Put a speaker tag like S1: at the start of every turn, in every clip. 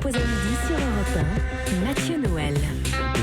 S1: s'oppose à midi sur Europe 1, Mathieu Noël.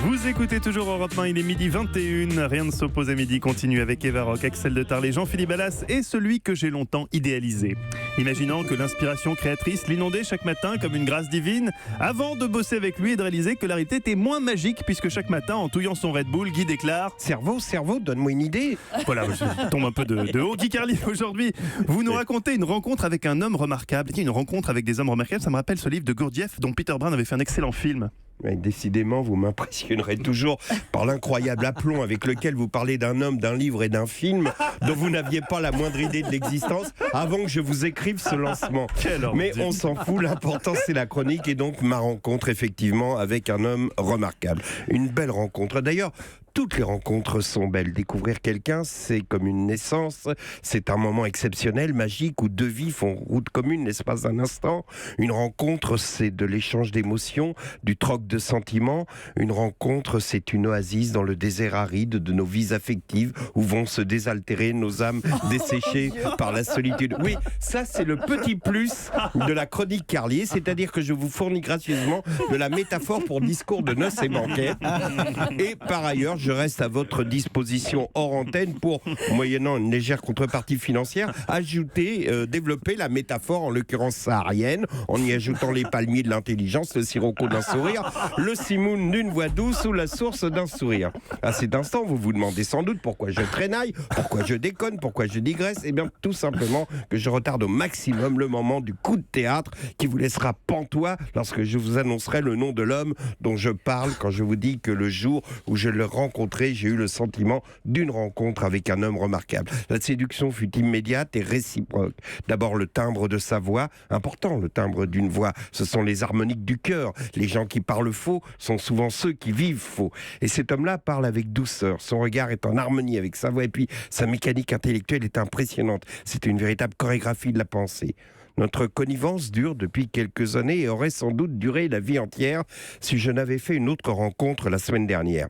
S2: Vous écoutez toujours Europe 1, il est midi 21. Rien ne s'oppose à midi continue avec Eva Rock, Axel de Tarlet, Jean-Philippe Ballas et celui que j'ai longtemps idéalisé. Imaginant que l'inspiration créatrice l'inondait chaque matin comme une grâce divine, avant de bosser avec lui et de réaliser que la réalité était moins magique puisque chaque matin, en touillant son Red Bull, Guy déclare
S3: Cerveau, donne-moi une idée.
S2: Voilà, je tombe un peu de haut. Guy Carlier, aujourd'hui, vous nous racontez une rencontre avec un homme remarquable. Une rencontre avec des hommes remarquables, ça me rappelle ce livre de Gurdjieff dont Peter Brown avait fait un excellent film.
S3: Mais décidément, vous m'impressionnerez toujours par l'incroyable aplomb avec lequel vous parlez d'un homme, d'un livre et d'un film dont vous n'aviez pas la moindre idée de l'existence avant que je vous écrive ce lancement. Mais on s'en fout, l'important c'est la chronique et donc ma rencontre effectivement avec un homme remarquable. Une belle rencontre. D'ailleurs, toutes les rencontres sont belles. Découvrir quelqu'un, c'est comme une naissance. C'est un moment exceptionnel, magique, où deux vies font route commune l'espace d'un instant. Une rencontre, c'est de l'échange d'émotions, du troc de sentiments. Une rencontre, c'est une oasis dans le désert aride de nos vies affectives, où vont se désaltérer nos âmes desséchées par la solitude. Oui, ça c'est le petit plus de la chronique Carlier, c'est-à-dire que je vous fournis gracieusement de la métaphore pour discours de noces et banquets. Et par ailleurs, je reste à votre disposition hors antenne pour, moyennant une légère contrepartie financière, développer la métaphore, en l'occurrence saharienne, en y ajoutant les palmiers de l'intelligence, le sirocco d'un sourire, le simoun d'une voix douce ou la source d'un sourire. À cet instant, vous vous demandez sans doute pourquoi je traînaille, pourquoi je déconne, pourquoi je digresse. Eh bien, tout simplement que je retarde au maximum le moment du coup de théâtre qui vous laissera pantois lorsque je vous annoncerai le nom de l'homme dont je parle quand je vous dis que le jour où je le rencontre, j'ai eu le sentiment d'une rencontre avec un homme remarquable. La séduction fut immédiate et réciproque. D'abord le timbre de sa voix, important le timbre d'une voix, ce sont les harmoniques du cœur. Les gens qui parlent faux sont souvent ceux qui vivent faux. Et cet homme-là parle avec douceur, son regard est en harmonie avec sa voix et puis sa mécanique intellectuelle est impressionnante. C'est une véritable chorégraphie de la pensée. Notre connivence dure depuis quelques années et aurait sans doute duré la vie entière si je n'avais fait une autre rencontre la semaine dernière.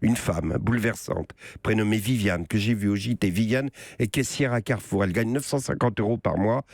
S3: Une femme bouleversante, prénommée Viviane, que j'ai vue au JT. Viviane est caissière à Carrefour. Elle gagne 950 € par mois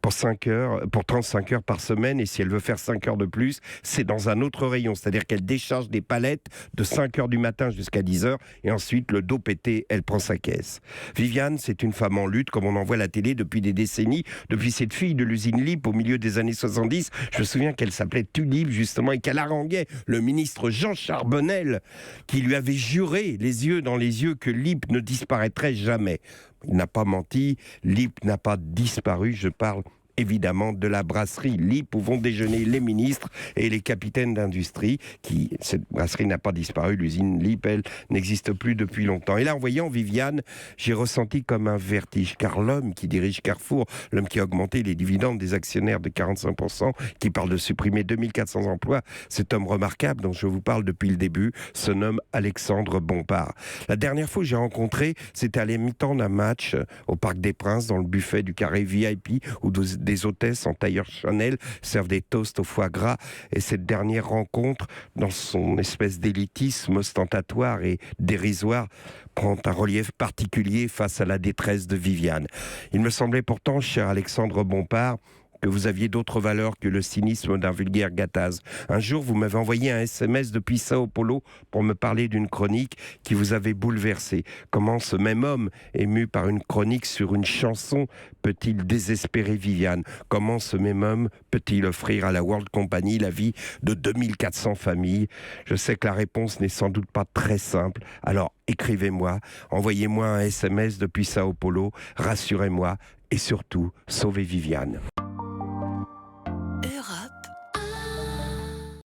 S3: pour 35 heures par semaine. Et si elle veut faire 5 heures de plus, c'est dans un autre rayon. C'est-à-dire qu'elle décharge des palettes de 5 heures du matin jusqu'à 10 heures. Et ensuite, le dos pété, elle prend sa caisse. Viviane, c'est une femme en lutte, comme on en voit à la télé depuis des décennies. Depuis cette fille de l'usine Lip au milieu des années 70. Je me souviens qu'elle s'appelait Tulipe, justement, et qu'elle haranguait le ministre Jean Charbonnel, qui lui avait juré, les yeux dans les yeux, que Lip ne disparaîtrait jamais. Il n'a pas menti, Lip n'a pas disparu, je parle évidemment de la brasserie Lip où vont déjeuner les ministres et les capitaines d'industrie. Cette brasserie n'a pas disparu, l'usine Lip, elle, n'existe plus depuis longtemps. Et là, en voyant Viviane, j'ai ressenti comme un vertige, car l'homme qui dirige Carrefour, l'homme qui a augmenté les dividendes des actionnaires de 45%, qui parle de supprimer 2400 emplois, cet homme remarquable dont je vous parle depuis le début, se nomme Alexandre Bompard. La dernière fois que j'ai rencontré, c'était à la mi-temps d'un match au Parc des Princes, dans le buffet du carré VIP, où des hôtesses en tailleur Chanel servent des toasts au foie gras. Et cette dernière rencontre, dans son espèce d'élitisme ostentatoire et dérisoire, prend un relief particulier face à la détresse de Viviane. Il me semblait pourtant, cher Alexandre Bompard, que vous aviez d'autres valeurs que le cynisme d'un vulgaire gâtaz. Un jour, vous m'avez envoyé un SMS depuis Sao Paulo pour me parler d'une chronique qui vous avait bouleversé. Comment ce même homme, ému par une chronique sur une chanson, peut-il désespérer Viviane? Comment ce même homme peut-il offrir à la World Company la vie de 2400 familles? Je sais que la réponse n'est sans doute pas très simple. Alors, écrivez-moi, envoyez-moi un SMS depuis Sao Paulo, rassurez-moi et surtout, sauvez Viviane.